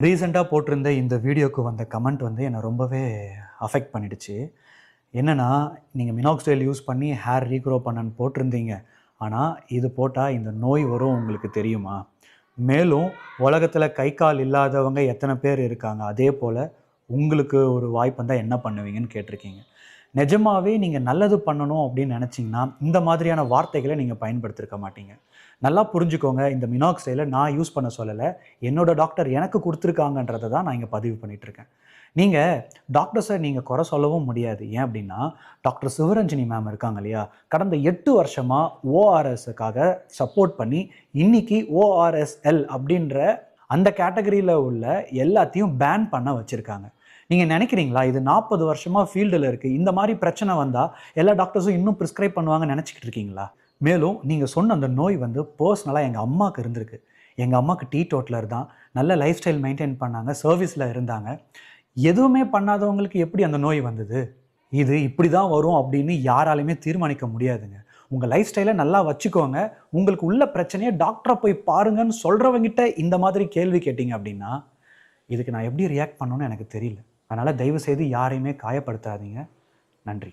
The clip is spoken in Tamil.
ரீசெண்டாக போட்டிருந்த இந்த வீடியோக்கு வந்த கமெண்ட் வந்து என்னை ரொம்பவே அஃபெக்ட் பண்ணிடுச்சு. என்னென்னா, நீங்கள் மினாக்ஸிடைல் யூஸ் பண்ணி ஹேர் ரீக்ரோ பண்ணன்னு போட்டிருந்தீங்க. ஆனால் இது போட்டால் இந்த நோய் வரும் உங்களுக்கு தெரியுமா? மேலும் உலகத்தில் கை கால் இல்லாதவங்க எத்தனை பேர் இருக்காங்க? அதே போல் உங்களுக்கு ஒரு வாய்ப்பு வந்தால் என்ன பண்ணுவீங்கன்னு கேட்டிருக்கீங்க. நிஜமாவே நீங்கள் நல்லது பண்ணணும் அப்படின்னு நினச்சிங்கன்னா இந்த மாதிரியான வார்த்தைகளை நீங்கள் பயன்படுத்தியிருக்க மாட்டீங்க. நல்லா புரிஞ்சுக்கோங்க, இந்த மினாக்ஸைலை நான் யூஸ் பண்ண சொல்லலை, என்னோட டாக்டர் எனக்கு கொடுத்துருக்காங்கன்றதை தான் நான் இங்கே பதிவு பண்ணிகிட்ருக்கேன். நீங்கள் டாக்டர்ஸை நீங்கள் குறை சொல்லவும் முடியாது. ஏன் அப்படின்னா, டாக்டர் சிவரஞ்சனி மேம் இருக்காங்க இல்லையா, கடந்த 8 வருஷமாக ஓஆர்எஸ்ஸுக்காக சப்போர்ட் பண்ணி இன்றைக்கி ஓஆர்எஸ்எல் அப்படின்ற அந்த கேட்டகரியில் உள்ள எல்லாத்தையும் பேன் பண்ண வச்சுருக்காங்க. நீங்கள் நினைக்கிறீங்களா இது 40 வருஷமாக ஃபீல்டில் இருக்குது, இந்த மாதிரி பிரச்சனை வந்தால் எல்லா டாக்டர்ஸும் இன்னும் ப்ரிஸ்கிரைப் பண்ணுவாங்கன்னு நினச்சிக்கிட்டு இருக்கீங்களா? மேலும் நீங்கள் சொன்ன அந்த நோய் வந்து பர்சனலாக எங்கள் அம்மாவுக்கு இருந்திருக்கு. எங்கள் அம்மாவுக்கு டீடோட்டலர் தான், நல்ல லைஃப் ஸ்டைல் மெயின்டைன் பண்ணாங்க, சர்வீஸில் இருந்தாங்க. எதுவுமே பண்ணாதவங்களுக்கு எப்படி அந்த நோய் வந்தது? இது இப்படி தான் வரும் அப்படின்னு யாராலையுமே தீர்மானிக்க முடியாதுங்க. உங்கள் லைஃப் ஸ்டைலை நல்லா வச்சுக்கோங்க. உங்களுக்கு உள்ள பிரச்சனையை டாக்டரை போய் பாருங்கன்னு சொல்கிறவங்கிட்ட இந்த மாதிரி கேள்வி கேட்டிங்க அப்படின்னா இதுக்கு நான் எப்படி ரியாக்ட் பண்ணணும்னு எனக்கு தெரியல. அதனால் தயவுசெய்து யாரையுமே காயப்படுத்தாதீங்க. நன்றி.